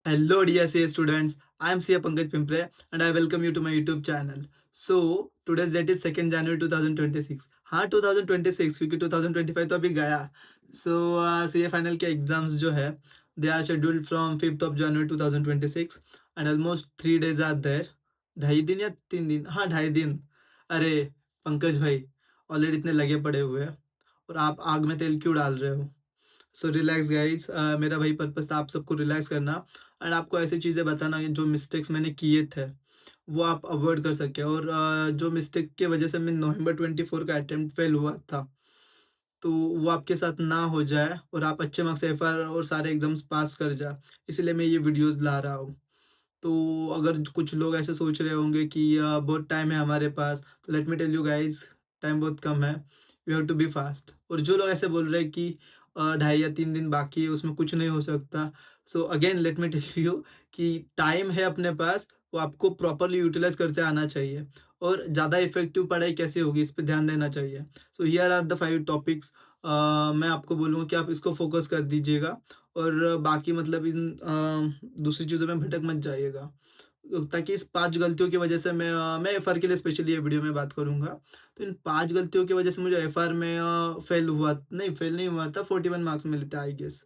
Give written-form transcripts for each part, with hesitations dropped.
Hello, dear CA students. I am CA Pankaj Pimpre and I welcome you to my YouTube channel. So, today's date is 2nd January 2026. हाँ 2026 क्योंकि 2025 तो अभी गया. So, CA final के exams जो है they are scheduled from 5th of January 2026 and almost 3 days are there. 2.5 दिन या 3 दिन, हाँ 2.5 दिन. अरे पंकज भाई, ऑलरेडी इतने लगे पड़े हुए हैं और आप आग में तेल क्यों डाल रहे हो? सो रिलैक्स गाइस, मेरा भाई पर्पस था आप सबको रिलैक्स करना एंड आपको ऐसी चीज़ें बताना जो मिस्टेक्स मैंने किए थे वो आप अवॉइड कर सके और जो मिस्टेक की वजह से मैं नवंबर 24 का अटेम्प्ट फेल हुआ था तो वो आपके साथ ना हो जाए और आप अच्छे मार्क्स से एफआर और सारे एग्जाम्स पास कर जाए, इसलिए मैं ये वीडियोस ला रहा हूँ. तो अगर कुछ लोग ऐसे सोच रहे होंगे कि बहुत टाइम है हमारे पास, तो let me tell you guys, time बहुत कम है. You have to be fast. और जो लोग ऐसे बोल रहे हैं कि 2.5 या 3 दिन बाकी है उसमें कुछ नहीं हो सकता, so again let me tell you कि टाइम है अपने पास, वो आपको प्रॉपरली यूटिलाइज करते आना चाहिए और ज़्यादा इफेक्टिव पढ़ाई कैसे होगी इस पे ध्यान देना चाहिए. So here are the 5 topics. मैं आपको बोलूँगा कि आप इसको फोकस कर दीजिएगा और बाकी मतलब इन दूसरी चीज़ों में भटक मत जाइएगा, ताकि इस 5 गलतियों की वजह से मैं एफआर के लिए स्पेशली ये वीडियो में बात करूँगा. तो इन 5 गलतियों की वजह से मुझे एफआर में फेल नहीं हुआ था, 41 मार्क्स मिले थे आई गेस.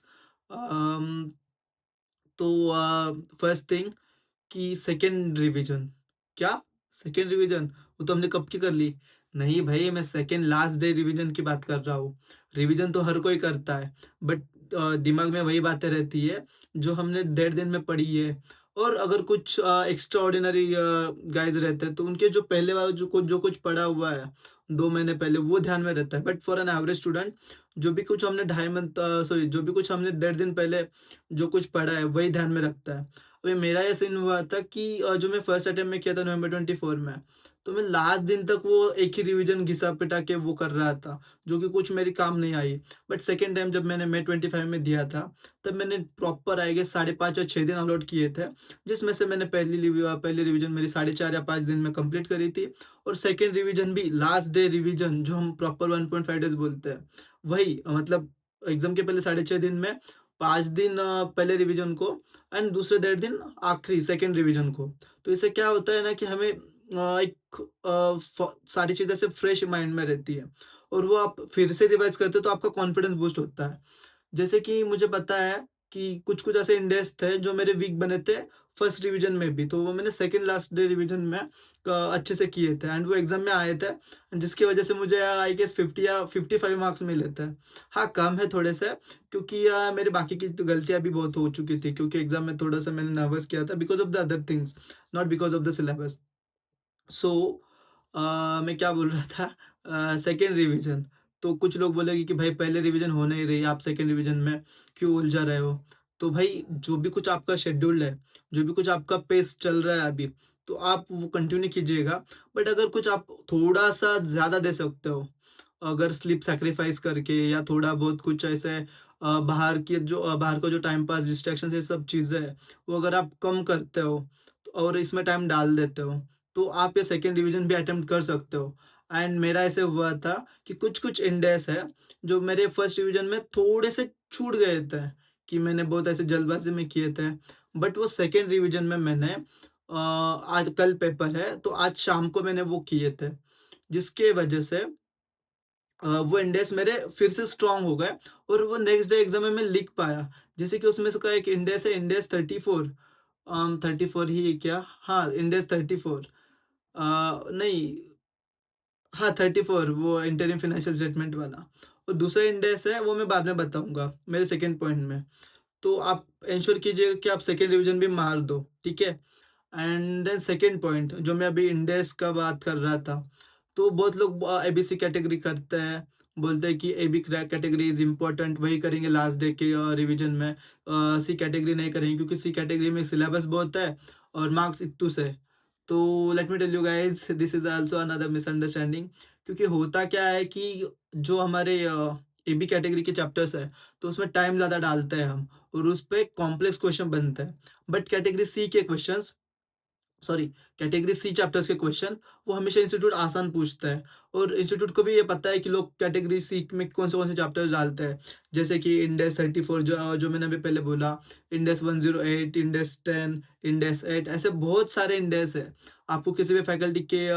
अम, तो फर्स्ट थिंग कि सेकंड रिवीजन. क्या? Second revision? वो तो हमने कब की कर ली. नहीं भाई, मैं सेकंड लास्ट डे रिवीजन की बात कर रहा हूँ. रिवीजन तो हर कोई करता है, बट दिमाग में वही बातें रहती है जो हमने 1.5 दिन में पढ़ी है. और अगर कुछ एक्स्ट्रा ऑर्डिनरी गाइज रहते हैं तो उनके जो पहले वाला जो कुछ पढ़ा हुआ है 2 महीने पहले वो ध्यान में रहता है, but for an average student जो भी कुछ हमने 2.5 मंथ सॉरी जो भी कुछ हमने 1.5 दिन पहले जो कुछ पढ़ा है वही ध्यान में रखता है. अभी मेरा ये सीन हुआ था कि जो मैं फर्स्ट अटेम्प्ट में किया था नवंबर 24 में, तो मैं लास्ट दिन तक वो एक ही रिवीजन घिसा-पिटा के वो कर रहा था, जो कि कुछ मेरे काम नहीं आई. बट सेकंड टाइम जब मैंने मई 25 में दिया था, तब मैंने प्रॉपर आई गेस 5.5 या 6 दिन अलॉट किए थे, जिसमें से मैंने पहली रिवीजन मेरी 4.5 या 5 दिन में कंप्लीट करी थी और सेकंड रिवीजन भी लास्ट डे रिवीजन जो हम प्रॉपर 1.5 डेज़ बोलते हैं, वही मतलब एग्ज़ाम के पहले 6.5 दिन में 5 दिन पहले रिवीजन को एंड दूसरे 1.5 दिन आखिरी सेकंड रिवीजन को. तो इससे क्या होता है ना कि हमें एक सारी चीज़ें ऐसे फ्रेश माइंड में रहती है और वो आप फिर से रिवाइज करते हो तो आपका कॉन्फिडेंस बूस्ट होता है. जैसे कि मुझे पता है कि कुछ-कुछ ऐसे इंडेक्स थे जो मेरे वीक बने थे फर्स्ट रिवीजन में भी, तो वो मैंने सेकंड लास्ट डे रिवीजन में अच्छे से किए थे एंड वो एग्ज़ाम में आए थे, जिसकी वजह से मुझे आई गेस 50 या 55 मार्क्स मिले थे. हाँ, कम है थोड़े से क्योंकि मेरे बाकी की तो गलतियाँ भी बहुत हो चुकी थी क्योंकि एग्ज़ाम में थोड़ा-सा मैंने नर्वस किया था because of the other things, not because of the syllabus. So मैं क्या बोल रहा था, सेकंड रिवीजन. तो कुछ लोग बोलेंगे कि भाई पहले रिवीजन हो नहीं रही, आप सेकंड रिवीजन में क्यों उलझा रहे हो? तो भाई जो भी कुछ आपका शेड्यूल है, जो भी कुछ आपका पेस चल रहा है अभी, तो आप वो कंटिन्यू कीजिएगा. बट अगर कुछ आप थोड़ा-सा ज़्यादा दे सकते हो, अगर स्लीप सैक्रिफाइस करके या थोड़ा बहुत कुछ ऐसे बाहर का जो टाइम पास डिस्ट्रैक्शंस ये सब चीज़ें हैं, वो अगर आप कम करते हो और इसमें टाइम डाल देते हो, तो आप ये सेकंड डिवीज़न भी अटेम्प्ट कर सकते हो. एंड मेरा ऐसे हुआ था कि कुछ-कुछ इंडेक्स है, जो मेरे फर्स्ट डिवीज़न में थोड़े से छूट गए थे, कि मैंने बहुत ऐसे जल्दबाज़ी में किए थे. बट वो सेकंड रिवीज़न में मैंने आज कल पेपर है, तो आज शाम को मैंने वो किए थे, जिसके वजह से वो इंडेक्स मेरे फिर से स्ट्रॉन्ग हो गए और वो नेक्स्ट डे एग्ज़ाम में मैं लिख पाया. जैसे कि उसमें से का एक इंडेक्स है, इंडेक्स 34. 34 ही है क्या? हाँ, इंडेक्स 34. नहीं, हाँ 34 वो इंटरिम फाइनेंशियल स्टेटमेंट वाला. और दूसरा इंडेक्स है वो मैं बाद में बताऊँगा मेरे सेकंड पॉइंट में. तो आप एंश्योर कीजिएगा कि आप सेकंड रिवीजन भी मार दो, ठीक है? एंड देन सेकंड पॉइंट जो मैं अभी इंडेक्स का बात कर रहा था, तो बहुत लोग एबीसी कैटेगरी करते हैं, बोलते हैं कि एबी कैटेगरी इज़ इम्पोर्टेंट, वही करेंगे लास्ट डे के रिवीजन में. सी कैटेगरी नहीं करेंगे क्योंकि सी कैटेगरी में सिलेबस बहुत है और मार्क्स इतने से. तो let me tell you guys, this is also another misunderstanding. क्योंकि होता क्या है कि जो हमारे एबी कैटेगरी के चैप्टर्स है, तो उसमें टाइम ज़्यादा डालते हैं हम और उस पे कॉम्प्लेक्स क्वेश्चन बनते हैं. बट कैटेगरी सी के questions sorry, category C chapters के क्वेश्चन वो हमेशा इंस्टीट्यूट आसान पूछता है। और इंस्टीट्यूट को भी ये पता है कि लोग कैटेगरी सी में कौन से चैप्टर्स डालते हैं। जैसे कि इंडेस 34 जो मैंने अभी पहले बोला, इंडेस 108, इंडेस 10, इंडेस 8, ऐसे बहुत सारे इंडेस है। आपको किसी भी फैकल्टी के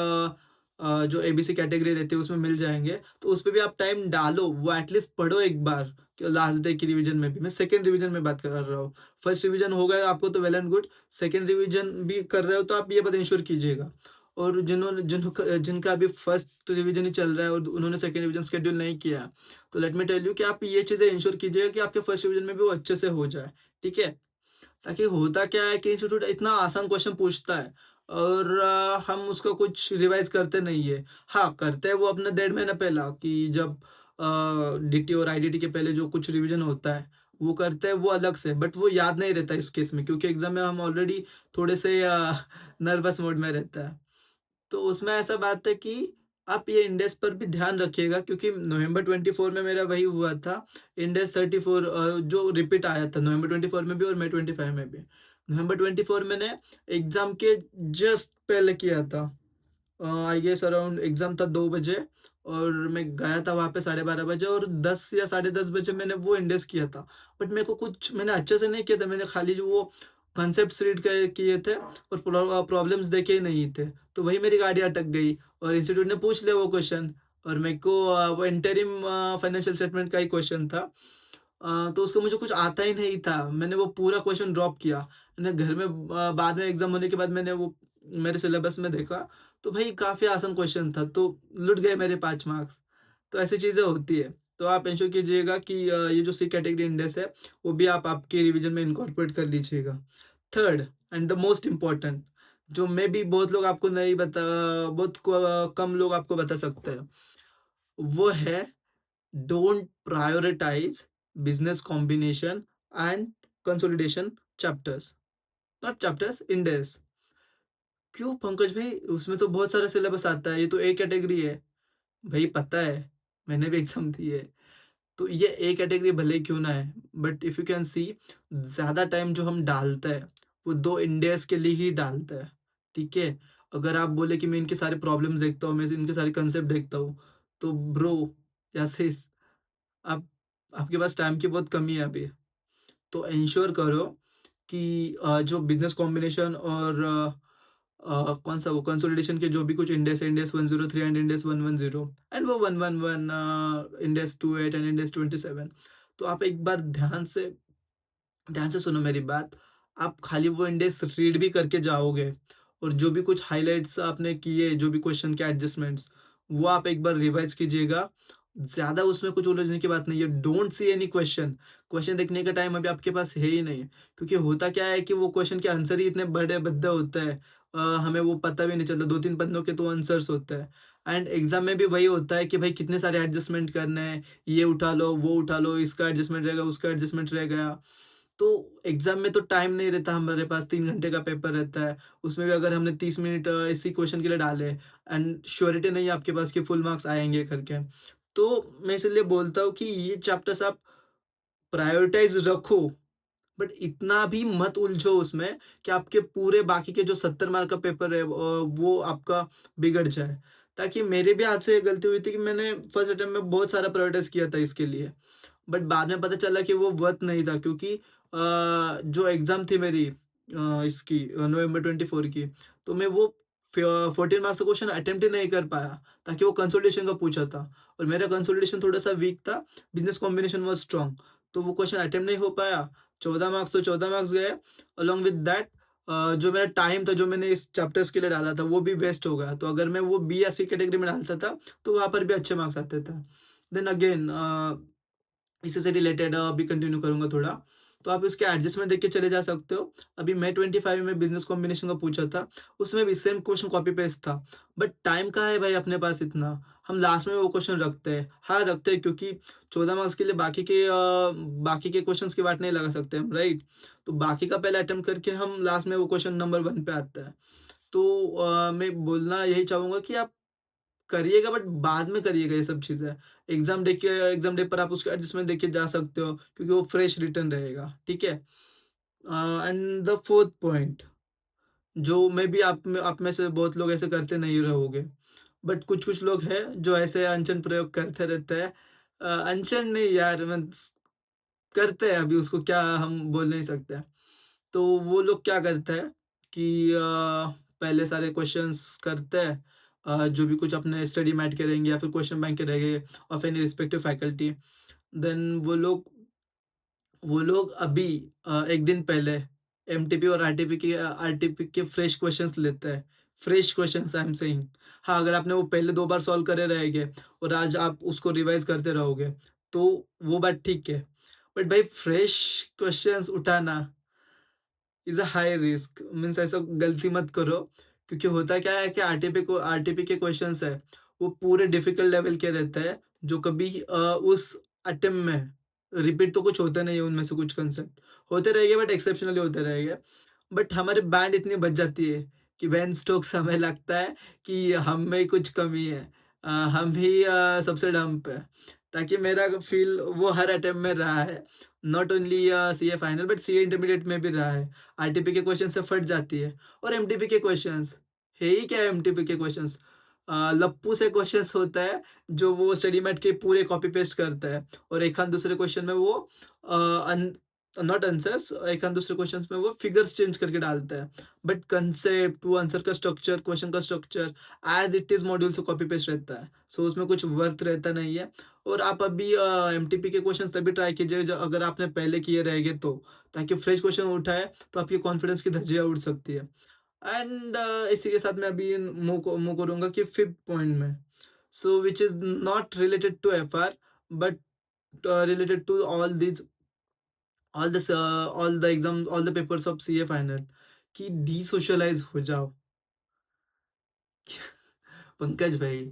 जो एबीसी कैटेगरी रहती है उसमें मिल जाएंगे, तो उस पे भी आप टाइम डालो, वो एटलीस्ट पढ़ो एक बार लास्ट डे की रिवीजन में भी। मैं सेकंड रिवीजन में बात कर रहा हूँ। फर्स्ट रिवीजन हो गया आपको तो well and good, second revision भी कर रहे हो तो आप ये बात इंश्योर कीजिएगा। और जिनका अभी फर्स्ट रिवीजन ही चल रहा है और उन्होंने सेकंड रिवीजन शेड्यूल नहीं किया, तो लेट मी टेल यू कि आप ये चीज़ें इंश्योर कीजिएगा कि आपके फर्स्ट रिवीजन में भी वो अच्छे से हो जाए, ठीक है? ताकि होता क्या है कि इंस्टीट्यूट इतना आसान क्वेश्चन पूछता है और हम उसको कुछ रिवाइज करते नहीं है। हाँ, करते हैं वो अपने 1.5 महीना पहला, कि जब डीटी और आईडीटी के पहले जो कुछ रिवीजन होता है, वो करते हैं वो अलग से, बट वो याद नहीं रहता इस केस में, क्योंकि एग्ज़ाम में हम ऑलरेडी थोड़े से नर्वस मोड में रहता है। तो उसमें ऐसा बात है कि आप ये इंडेक्स पर भी ध्यान रखिएगा, क्योंकि नवंबर 24 में मेरा वही हुआ था। इंडेक्स 34 जो रिपीट आया था नवंबर 24 में भी और मई 25 में भी। नवंबर 24 मैंने एग्ज़ाम के जस्ट पहले किया था। आई गेस अराउंड एग्ज़ाम था 2 बजे और मैं गया था वहाँ पे 12:30 बजे, और 10 या साढ़े 10 बजे मैंने वो इंडेक्स किया था। बट मेरे को कुछ मैंने अच्छे से नहीं किया था, मैंने खाली जो वो कॉन्सेप्ट्स रीड किए थे और प्रॉब्लम्स देखे ही नहीं थे। तो वही मेरी गाड़ी अटक गई और इंस्टीट्यूट ने पूछ लिया वो क्वेश्चन, और मेरे को वो इंटरिम फाइनेंशियल स्टेटमेंट का ही क्वेश्चन था। तो उसका मुझे कुछ आता ही नहीं था। मैंने वो पूरा क्वेश्चन ड्रॉप किया। मैंने घर में बाद में एग्ज़ाम होने के बाद मैंने वो मेरे सिलेबस में देखा, तो भाई काफ़ी आसान क्वेश्चन था, तो लुट गए मेरे 5 मार्क्स। तो ऐसी चीज़ें होती है। तो आप इंश्योर कीजिएगा कि ये जो सी कैटेगरी इंडेक्स है, वो भी आप आपके रिवीजन में इनकॉर्पोरेट कर लीजिएगा। Third and the most important, जो मे बी बहुत लोग आपको नहीं बता बहुत कम लोग आपको बता सकते हैं, वो है don't prioritise business combination and consolidation chapters, not chapters, index. क्यों पंकज भाई, उसमें तो बहुत सारा सिलेबस आता है, ये तो ए कैटेगरी है। भाई पता है, मैंने भी एग्ज़ाम दी है। तो ये ए कैटेगरी भले ही क्यों ना है, but if you can see, ज़्यादा टाइम जो हम डालते हैं, वो 2 इंडेक्स के लिए ही डालते हैं, ठीक है? अगर आप बोले कि मैं इनके सारे प्रॉब्लम्स देखता हूँ, मैं इनके सारे कंसेप्ट देखता हूँ, तो ब्रो या सिस, आप आपके पास टाइम की बहुत कमी है अभी। तो एंश्योर करो कि जो बिज़नेस कॉम्बिनेशन और कौन-सा वो कंसोलिडेशन के जो भी कुछ इंडेक्स है, इंडेक्स 103 एंड इंडेक्स 110 एंड वो 111, इंडेक्स 28 एंड इंडेक्स 27। तो आप एक बार ध्यान से सुनो मेरी बात। आप खाली वो इंडेक्स रीड भी करके जाओगे और जो भी कुछ हाइलाइट्स आपने किए, जो भी क्वेश्चन के एडजस्टमेंट्स, वो आप एक बार रिवाइज़ कीजिएगा। ज़्यादा उसमें कुछ उलझने की बात नहीं है। Don't see any question. Question देखने का टाइम अभी आपके पास है ही नहीं। क्योंकि होता क्या है कि वो क्वेश्चन के आंसर ही इतने बड़े-भद्दे होते हैं। हमें वो पता भी नहीं चलता, 2-3 पन्नों के तो आंसर्स होते हैं। एंड एग्ज़ाम में भी वही होता है कि भाई कितने सारे एडजस्टमेंट करने हैं, ये उठा लो, वो उठा लो, इसका एडजस्टमेंट रहेगा, उसका एडजस्टमेंट रह गया। तो एग्ज़ाम में तो टाइम नहीं रहता, हमारे पास 3 घंटे का पेपर रहता है। उसमें भी अगर हमने 30 मिनट इसी क्वेश्चन के लिए डाले एंड श्योरिटी नहीं है आपके पास कि फुल मार्क्स आएँगे करके। तो मैं इसीलिए बोलता हूँ कि ये चैप्टर्स आप प्रायोरिटाइज़ रखो, बट इतना भी मत उलझो उसमें कि आपके पूरे बाकी के जो 70 मार्क का पेपर है वो आपका बिगड़ जाए। ताकि मेरे भी हाथ से ये गलती हुई थी कि मैंने फर्स्ट अटेम्प्ट में बहुत सारा प्रायोरिटाइज़ किया था इसके लिए। बट बाद में पता चला कि वो वर्थ नहीं था, क्योंकि जो एग्ज़ाम थी मेरी इसकी नवंबर 24 की, तो मैं वो 14 मार्क्स का क्वेश्चन अटेम्प्ट ही नहीं कर पाया, ताकि वो कंसोलिडेशन का पूछा था और मेरा कंसोलिडेशन थोड़ा-सा वीक था, बिज़नेस कॉम्बिनेशन वाज़ स्ट्रांग, तो वो क्वेश्चन अटेम्प्ट नहीं हो पाया। 14 मार्क्स तो 14 मार्क्स गए, अलोंग विथ दैट जो मेरा टाइम था, जो मैंने इस चैप्टर्स के लिए डाला था, वो भी वेस्ट हो गया। तो अगर मैं वो बी या सी कैटेगरी में डालता था, तो वहाँ पर भी अच्छे मार्क्स आते थे। देन अगेन इसी से रिलेटेड अभी कंटिन्यू करूँगा थोड़ा। तो आप इसके एडजस्टमेंट देख के चले जा सकते हो। अभी मई 25 में बिज़नेस कॉम्बिनेशन का पूछा था, उसमें भी सेम क्वेश्चन कॉपी पेस्ट था। बट टाइम कहाँ है भाई अपने पास इतना? हम लास्ट में वो क्वेश्चन रखते हैं। हाँ, रखते हैं क्योंकि 14 मार्क्स के लिए बाकी के क्वेश्चंस की वाट नहीं लगा सकते हम, राइट? तो बाकी का पहला अटेम्प्ट करके हम लास्ट में वो क्वेश्चन नंबर 1 पे आते हैं। तो मैं बोलना यही चाहूँगा कि आप करिएगा, बट बाद में करिएगा ये सब चीज़ें। एग्ज़ाम डे पर आप उसका एडजस्टमेंट देके जा सकते हो, क्योंकि वो फ्रेश रिटर्न रहेगा, ठीक है? एंड द फोर्थ पॉइंट, जो मे बी आप में से बहुत लोग ऐसे करते नहीं रहोगे। बट कुछ-कुछ लोग हैं जो ऐसे अनशन प्रयोग करते रहते हैं। अनशन नहीं यार मीन्स करते हैं, अभी उसको क्या हम बोल नहीं सकते। तो वो लोग क्या करते हैं कि पहले सारे क्वेश्चंस करते हैं, जो भी कुछ अपने स्टडी मैट के रहेंगे या फिर क्वेश्चन बैंक के रहेंगे of any respective faculty. Then वो लोग अभी 1 दिन पहले एमटीपी और आरटीपी के फ्रेश क्वेश्चंस लेते हैं। Fresh questions I am saying. हाँ, अगर आपने वो पहले 2 बार सॉल्व करे रहेंगे और आज आप उसको रिवाइज़ करते रहोगे, तो वो बात ठीक है। बट भाई फ्रेश क्वेश्चंस उठाना is a high risk, means ऐसा गलती मत करो, क्योंकि होता क्या है कि आरटीपी के क्वेश्चंस है, वो पूरे डिफिकल्ट लेवल के रहते हैं, जो कभी उस अटेम्प्ट में रिपीट तो कुछ होता नहीं है, उनमें से कुछ कंसेप्ट होते रहेंगे बट एक्सेप्शनली होते रहेंगे। बट हमारी बैंड इतनी बच जाती है कि व्हेन स्टोक्स हमें लगता है कि हम में ही कुछ कमी है, हम ही सबसे डंप है। ताकि मेरा फ़ील वो हर अटेम्प्ट में रहा है, not only CA final but CA intermediate में भी रहा है। आरटीपी के क्वेश्चन से फट जाती है और एमटीपी के क्वेश्चंस है ही क्या। एमटीपी के क्वेश्चंस लप्पू से क्वेश्चंस होता है, जो वो स्टडी मैट के पूरे कॉपी पेस्ट करता है और एक आध दूसरे क्वेश्चन में वो नॉट आंसर्स, एक आध दूसरे क्वेश्चंस में वो फिगर्स चेंज करके डालता है। बट कंसेप्ट, वो आंसर का स्ट्रक्चर, क्वेश्चन का structure as it is module से कॉपी पेस्ट रहता है, सो उसमें कुछ वर्थ रहता नहीं है। और आप अभी एमटीपी के क्वेश्चंस तभी ट्राई कीजिए अगर आपने पहले किए रहेंगे तो, ताकि फ्रेश क्वेश्चन उठाए तो आपकी कॉन्फिडेंस की धज्जियां उड़ सकती है। एंड इसी के साथ मैं अभी मूव करूंगा कि फिफ्थ पॉइंट में, so which is not related to FR but related to all the exam, all the papers of CA final, कि डीसोशलाइज हो जाओ। पंकज भाई,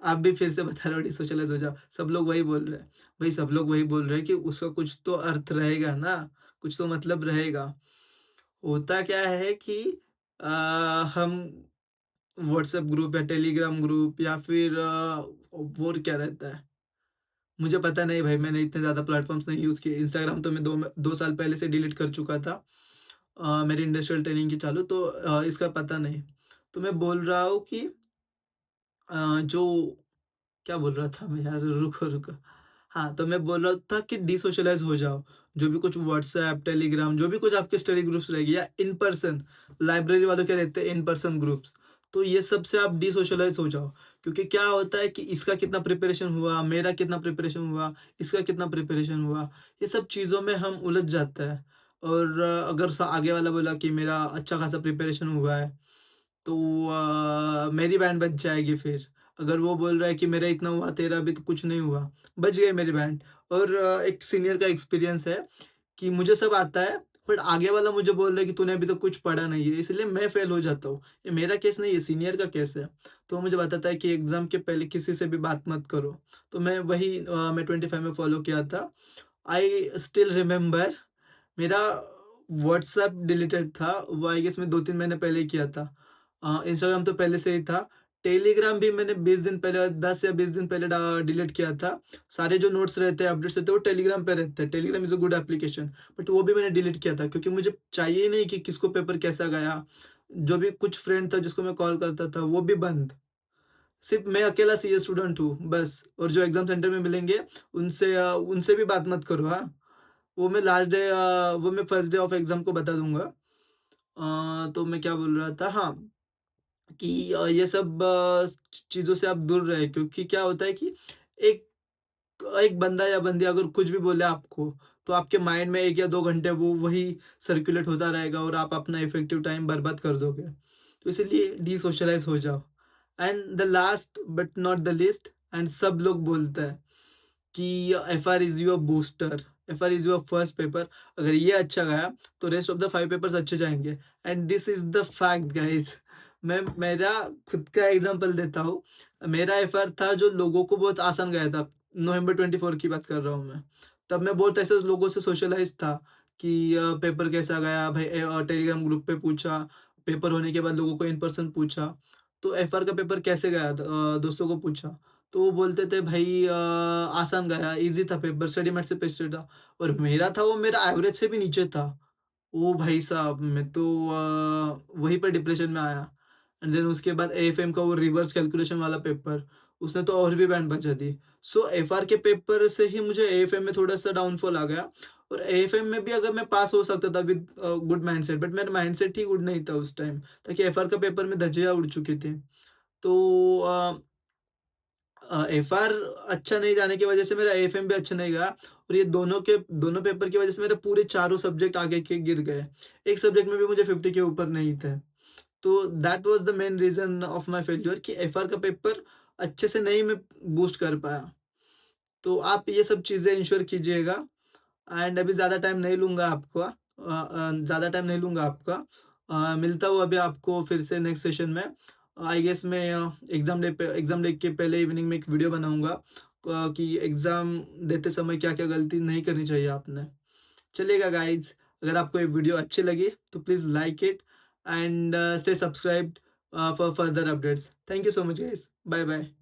आप भी फिर से बता रहे हो डिसोशलाइज़ हो जाओ, सब लोग वही बोल रहे हैं। भई सब लोग वही बोल रहे हैं कि उसका कुछ तो अर्थ रहेगा ना, कुछ तो मतलब रहेगा। होता क्या है कि अ, हम व्हाट्सएप ग्रुप या टेलीग्राम ग्रुप या फिर और क्या रहता है? मुझे पता नहीं भाई, मैंने इतने ज़्यादा प्लेटफ़ॉर्म्स नहीं यूज़ किए। इंस्टाग्राम तो मैं 2 साल पहले से डिलीट कर चुका था। मेरी इंडस्ट्रियल ट्रेनिंग की चालू, तो इसका पता नहीं। तो मैं बोल रहा हूँ कि जो क्या बोल रहा था मैं यार? रुको। हाँ, तो मैं बोल रहा था कि डिसोशलाइज़ हो जाओ। जो भी कुछ व्हाट्सऐप, टेलीग्राम, जो भी कुछ आपके स्टडी ग्रुप्स रहेगी या इन पर्सन, लाइब्रेरी वालों के रहते हैं इन पर्सन ग्रुप्स, तो ये सब से आप डिसोशलाइज़ हो जाओ। क्योंकि क्या होता है कि इसका कितना प्रिपरेशन हुआ, मेरा कितना प्रिपरेशन हुआ, इसका कितना प्रिपरेशन हुआ, ये सब चीज़ों में हम उलझ जाते हैं। और अगर स आगे वाला बोला कि मेरा अच्छा खासा प्रिपरेशन हुआ है, तो मेरी बैंड बच जाएगी फिर। अगर वो बोल रहा है कि मेरा इतना हुआ, तेरा अभी तो कुछ नहीं हुआ, बच गई मेरी बैंड। और एक सीनियर का एक्सपीरियंस है कि मुझे सब आता है, बट आगे वाला मुझे बोल रहा है कि तूने अभी तक कुछ पढ़ा नहीं है, इसलिए मैं फेल हो जाता हूँ। ये मेरा केस नहीं है, सीनियर का केस है। तो वो मुझे बताता है कि एग्ज़ाम के पहले किसी से भी बात मत करो। तो मैं 25 में फॉलो किया था। आई स्टिल रिमेंबर, मेरा व्हाट्सएप डिलीटेड था, वो आई गेस मैं 2-3 महीने पहले ही किया था। इंस्टाग्राम तो पहले से ही था। टेलीग्राम भी मैंने 20 दिन पहले, 10 या 20 दिन पहले डिलीट किया था। सारे जो नोट्स रहते हैं, अपडेट्स रहते हैं, वो टेलीग्राम पे रहते हैं। Telegram is a good application, but वो भी मैंने डिलीट किया था क्योंकि मुझे चाहिए ही नहीं कि किसको पेपर कैसा गया। जो भी कुछ फ्रेंड था जिसको मैं कॉल करता था, वो भी बंद। सिर्फ़ मैं अकेला सीए स्टूडेंट हूँ बस, और जो एग्ज़ाम सेंटर में मिलेंगे उनसे भी बात मत करो, हाँ। वो मैं फर्स्ट डे ऑफ एग्ज़ाम को बता दूँगा। तो मैं क्या बोल रहा था? हाँ, कि ये सब चीज़ों से आप दूर रहें, क्योंकि क्या होता है कि एक एक बंदा या बंदी अगर कुछ भी बोले आपको, तो आपके माइंड में 1 या 2 घंटे वो वही सर्कुलेट होता रहेगा और आप अपना इफ़ेक्टिव टाइम बर्बाद कर दोगे। तो इसीलिए डिसोशलाइज़ हो जाओ। And the last but not the least, and सब लोग बोलते हैं कि FR is your booster, FR is your first paper. अगर ये अच्छा गया, तो रेस्ट ऑफ द 5 पेपर्स अच्छे जाएँगे, and this is the fact guys. मैं मेरा खुद का एग्ज़ाम्पल देता हूँ। मेरा एफआर था जो लोगों को बहुत आसान गया था। नवंबर 24 की बात कर रहा हूँ मैं। तब मैं बहुत ऐसे लोगों से सोशलाइज़ था कि पेपर कैसा गया भाई, टेलीग्राम ग्रुप पे पूछा, पेपर होने के बाद लोगों को इन पर्सन पूछा। तो एफआर का पेपर कैसे गया दोस्तों को पूछा। तो वो बोलते थे भाई आसान गया, ईज़ी था पेपर, स्टडी मैट से बेस्टेड था। और मेरा था वो मेरा एवरेज से भी नीचे था। ओ भाई साहब! मैं तो वहीं पर डिप्रेशन में आया। एंड देन उसके बाद एएफएम का वो रिवर्स कैलकुलेशन वाला पेपर, उसने तो और भी बैंड बजा दी। सो एफआर के पेपर से ही मुझे एएफएम में थोड़ा-सा डाउनफॉल आ गया और एएफएम में भी अगर मैं पास हो सकता था विद गुड माइंडसेट, बट मेरा माइंडसेट ही गुड नहीं था उस टाइम, ताकि एफआर का पेपर में धज्जियाँ उड़ चुकी थी। तो एफआर अच्छा नहीं जाने की वजह से मेरा एएफएम भी अच्छा नहीं गया और ये दोनों पेपर की वजह से मेरे पूरे चारों सब्जेक्ट आगे के गिर गए। एक सब्जेक्ट में भी मुझे 50 के ऊपर नहीं थे। तो that was the main reason of my failure कि एफआर का पेपर अच्छे से नहीं मैं बूस्ट कर पाया। तो आप ये सब चीज़ें इंश्योर कीजिएगा एंड अभी ज़्यादा टाइम नहीं लूँगा ज़्यादा टाइम नहीं लूँगा आपका। मिलता हूँ अभी आपको फिर से नेक्स्ट सेशन में। आई गेस मैं एग्ज़ाम डे के पहले इवनिंग में एक वीडियो बनाऊँगा कि एग्ज़ाम देते समय क्या-क्या गलती नहीं करनी चाहिए आपने। चलिएगा गाइज़, अगर आपको ये वीडियो अच्छी लगी तो please like it and stay subscribed for further updates. Thank you so much guys. Bye bye.